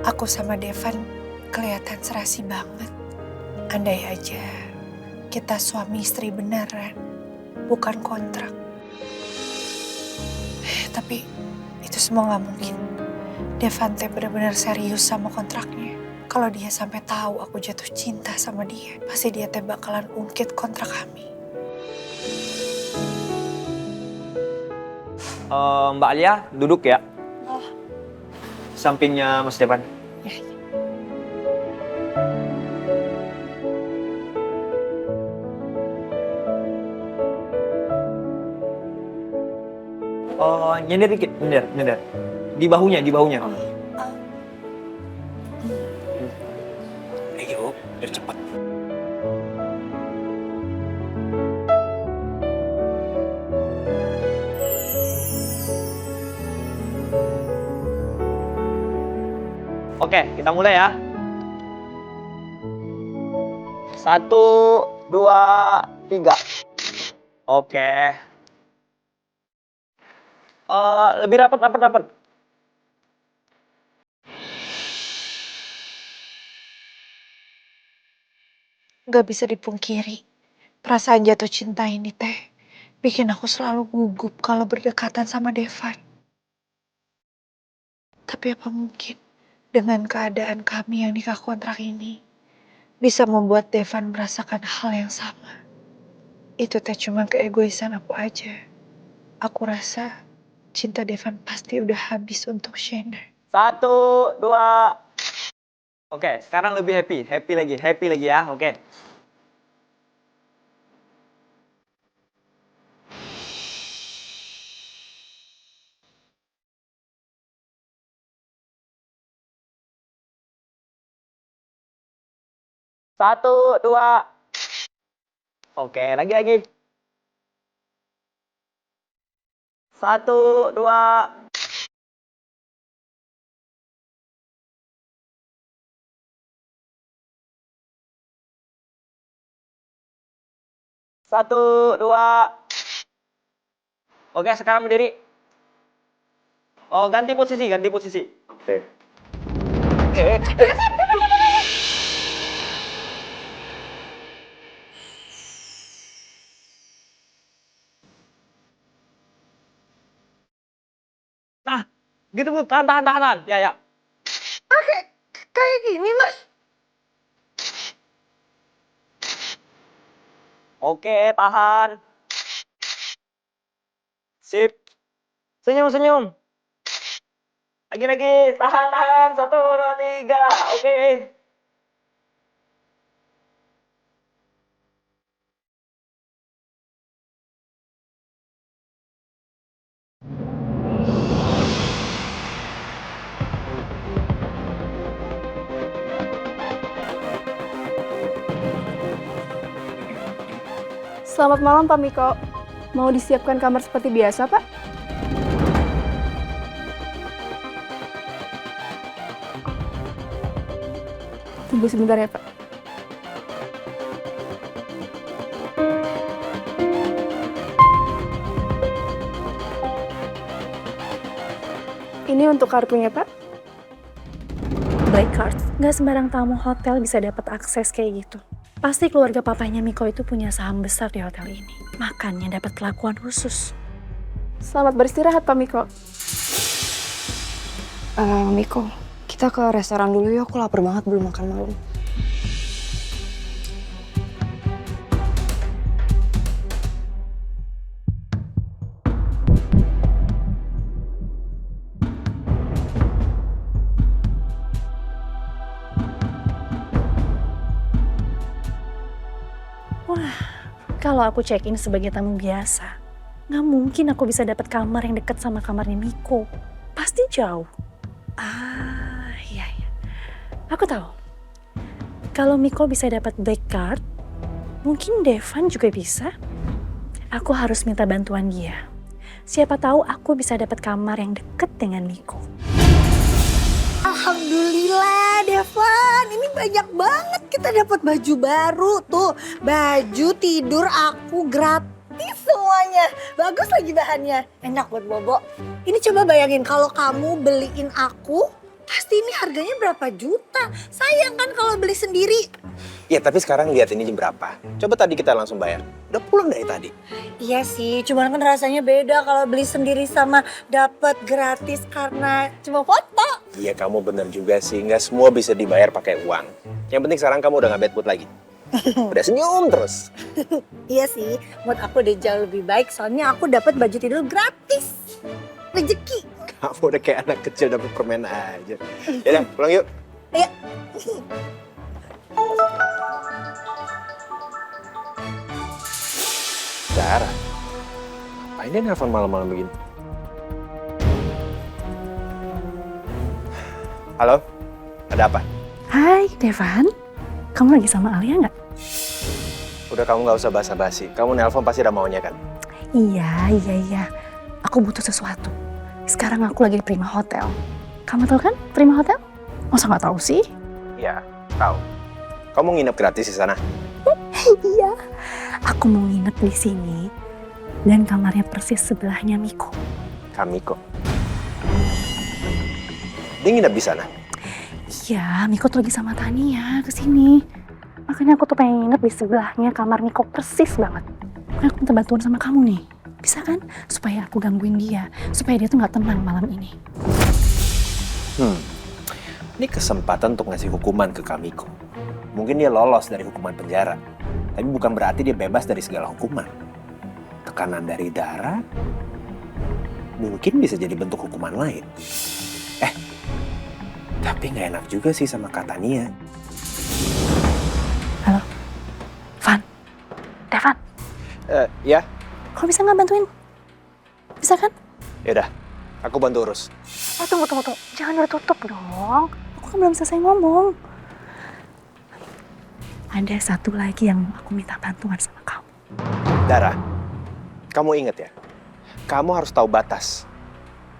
Aku sama Devan kelihatan serasi banget. Andai aja kita suami istri beneran, bukan kontrak. Tapi itu semua nggak mungkin. Devan teh benar-benar serius sama kontraknya. Kalau dia sampai tahu aku jatuh cinta sama dia, pasti dia teh bakalan ungkit kontrak kami. Mbak Alia, duduk ya. Sampingnya Mas Devan. Nyender dikit, nyender. Di bahunya. Ayo, biar cepat. Oke, kita mulai ya. 1, 2, 3. Oke. Lebih rapat. Gak bisa dipungkiri, perasaan jatuh cinta ini teh bikin aku selalu gugup kalau berdekatan sama Devan. Tapi apa mungkin dengan keadaan kami yang nikah kontrak ini bisa membuat Devan merasakan hal yang sama? Itu teh cuma keegoisan aku aja. Aku rasa cinta Devan pasti udah habis untuk Shena. 1, 2. Oke, sekarang lebih happy lagi ya. Oke. Satu, 2. Oke, lagi. 1, 2. Satu, 2. Oke, sekarang berdiri. Oh, ganti posisi. Oke. 1, Gitu Bu, tahan. Ya. Kayak gini Mas. Oke, tahan. Sip. Senyum. Lagi. Tahan. 1, 2, 3. Oke. Selamat malam Pak Miko. Mau disiapkan kamar seperti biasa Pak? Tunggu sebentar ya Pak. Ini untuk kartunya Pak. Black card, nggak sembarang tamu hotel bisa dapat akses kayak gitu. Pasti keluarga papanya Miko itu punya saham besar di hotel ini. Makanya dapat perlakuan khusus. Selamat beristirahat Pak Miko. Miko, kita ke restoran dulu yuk. Aku lapar banget belum makan malam. Wah, kalau aku check-in sebagai tamu biasa, nggak mungkin aku bisa dapat kamar yang dekat sama kamarnya Miko. Pasti jauh. Iya. Aku tahu. Kalau Miko bisa dapat black card, mungkin Devan juga bisa. Aku harus minta bantuan dia. Siapa tahu aku bisa dapat kamar yang dekat dengan Miko. Alhamdulillah Devan, ini banyak banget kita dapat baju baru tuh. Baju tidur aku gratis semuanya. Bagus lagi bahannya, enak buat Bobo. Ini coba bayangin kalau kamu beliin aku, pasti ini harganya berapa juta. Sayang kan kalau beli sendiri. Ya tapi sekarang lihat ini jam berapa. Coba tadi kita langsung bayar. Udah pulang dari tadi. Iya sih, cuman kan rasanya beda kalau beli sendiri sama dapat gratis karena cuma foto. Iya kamu bener juga sih. Nggak semua bisa dibayar pakai uang. Yang penting sekarang kamu udah nggak bad mood lagi. Udah senyum terus. Iya sih, mood aku udah jauh lebih baik soalnya aku dapat baju tidur gratis. Rezeki. Kamu udah kayak anak kecil dapet permen aja. Yaudah pulang yuk. Ayo. Dara, ngapain dia nelfon malam-malam begini? Halo, ada apa? Hai Devan, kamu lagi sama Alia nggak? Udah kamu nggak usah basa-basi. Kamu nelpon pasti ada maunya kan? Iya. Aku butuh sesuatu. Sekarang aku lagi di Prima Hotel. Kamu tahu kan Prima Hotel? Masa nggak tahu sih? Iya, tahu. Kamu nginep gratis di sana? Iya. Aku mau nginep di sini dan kamarnya persis sebelahnya Miko. Miko. Dia nginep di sana? Iya, Miko tuh lagi sama Tania kesini. Makanya aku tuh pengen nginep di sebelahnya kamar Miko persis banget. Makanya aku minta bantuan sama kamu nih. Bisa kan? Supaya aku gangguin dia. Supaya dia tuh gak tenang malam ini. Ini kesempatan untuk ngasih hukuman ke Kamiko. Mungkin dia lolos dari hukuman penjara. Tapi bukan berarti dia bebas dari segala hukuman. Tekanan dari Dara mungkin bisa jadi bentuk hukuman lain. Tapi nggak enak juga sih sama Kak Tania. Halo? Van? Devan? Ya? Kau bisa nggak bantuin? Bisa kan? Yaudah, aku bantu urus. Tunggu. Jangan ditutup dong. Aku kan belum selesai ngomong. Ada satu lagi yang aku minta bantuan sama kamu. Dara, kamu inget ya? Kamu harus tahu batas.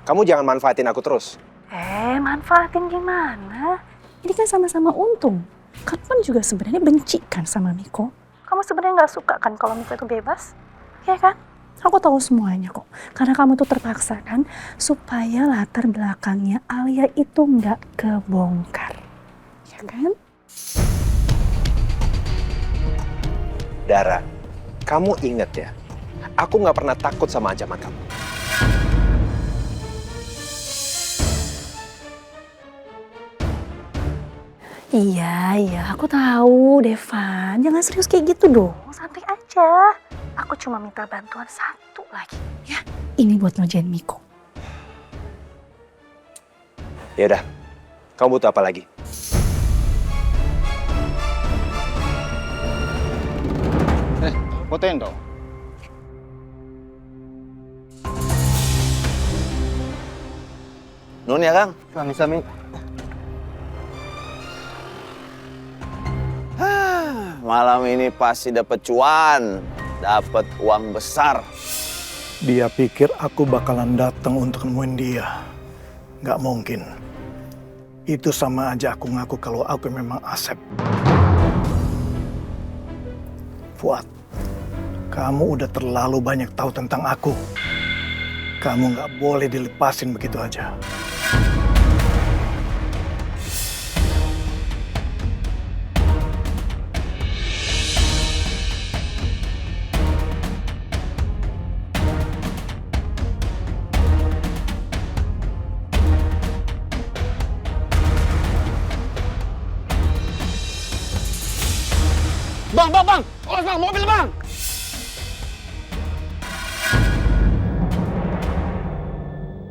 Kamu jangan manfaatin aku terus. Manfaatin gimana? Ini kan sama-sama untung. Kamu kan juga sebenarnya benci kan sama Miko. Kamu sebenarnya nggak suka kan kalau Miko itu bebas? Ya kan? Aku tahu semuanya kok. Karena kamu tuh terpaksa kan supaya latar belakangnya Alia itu nggak kebongkar. Ya kan? Dara, kamu inget ya? Aku nggak pernah takut sama ancaman kamu. Iya, aku tahu, Devan. Jangan serius kayak gitu dong. Santai aja. Aku cuma minta bantuan satu lagi, ya. Ini buat ngerjain Miko. Ya udah, kamu butuh apa lagi? Fotoin dong. Nun ya, Kang? Sami-sami. Malam ini pasti dapat cuan, dapat uang besar. Dia pikir aku bakalan datang untuk nemuin dia. Nggak mungkin. Itu sama aja aku ngaku kalau aku memang Asep. Fuad, kamu udah terlalu banyak tahu tentang aku. Kamu nggak boleh dilepasin begitu aja. Bang! Awas bang, mobil bang!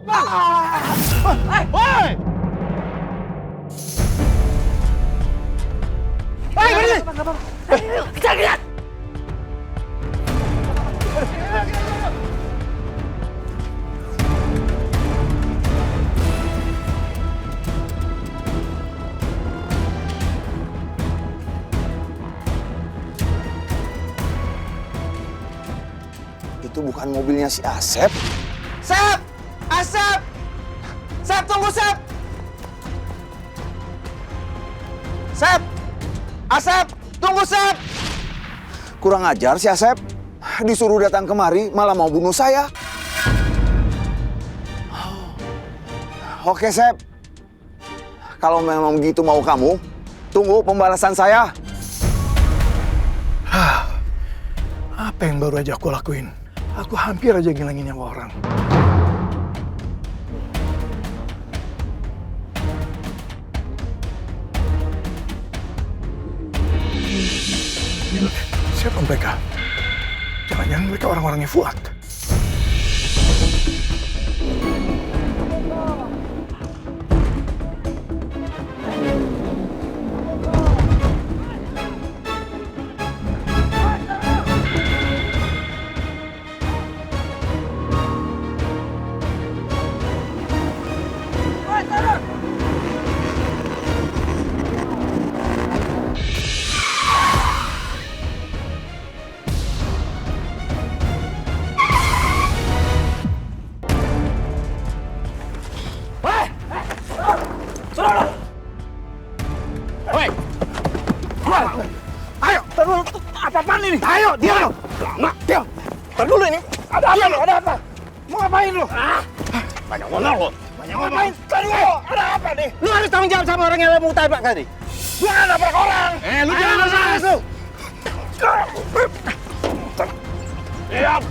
Bang! Woi! Hei, berhenti! Kejar! Itu bukan mobilnya si Asep. Sep! Asep! Sep, tunggu Sep! Sep! Asep! Tunggu Sep! Kurang ajar si Asep. Disuruh datang kemari malah mau bunuh saya. Oke Sep. Kalau memang begitu mau kamu, tunggu pembalasan saya. Apa yang baru aja aku lakuin? Aku hampir aja ngilangin nyawa orang. Siapa mereka? Jangan-jangan mereka orang-orangnya Fuad. Apaan ini? Ayo, diam! Nah, diam! Ntar dulu ini. Ada apa lu? Ada apa? Mau ngapain lu? Banyak ngomong lu. Banyak ngapain? Tadi ada apa nih? Lu harus tanggung jawab sama orang yang mau tabrak tadi. Lu nggak nabrak orang. Lu jangan nabrak lu. Lihat.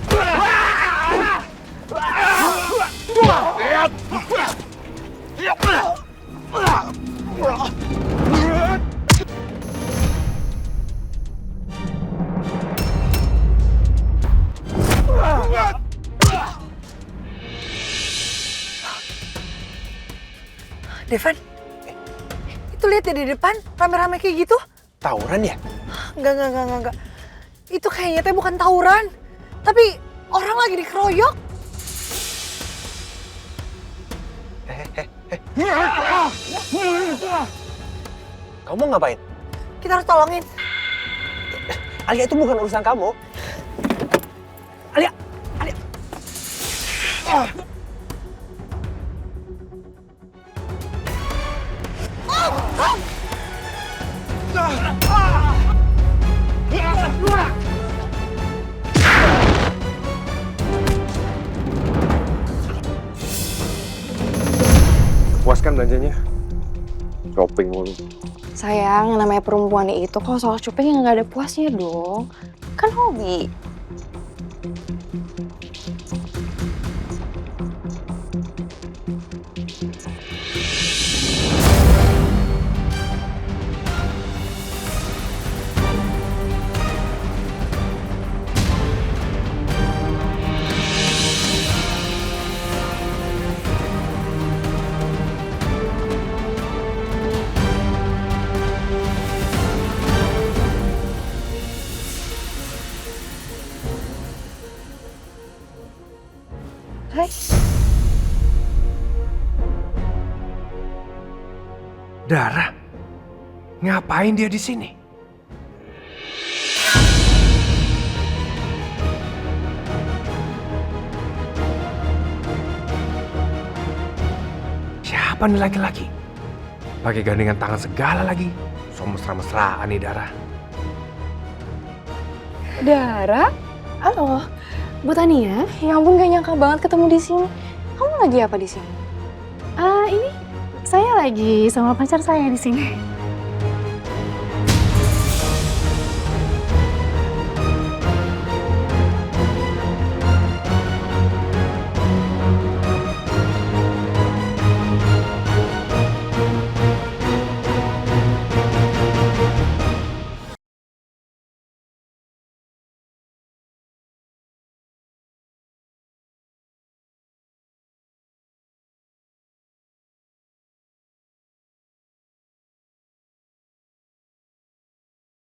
Devan, itu lihat ya di depan, rame-rame kayak gitu. Tawuran ya? Enggak. Itu kayaknya teh bukan tawuran, tapi orang lagi dikeroyok. Kamu mau ngapain? Kita harus tolongin. Alia, itu bukan urusan kamu. Alia. Puaskan belanjanya. Shopping mulu. Sayang, namanya perempuan itu kalau soal shopping yang nggak ada puasnya dong. Kan hobi. Dara? Ngapain dia di sini? Siapa nih laki-laki? Pakai gandengan tangan segala lagi. So mesra-mesraan nih Dara. Dara? Halo, Bu Tania. Ya ampun, gak nyangka banget ketemu di sini. Kamu lagi apa di sini? Ini saya lagi sama pacar saya di sini.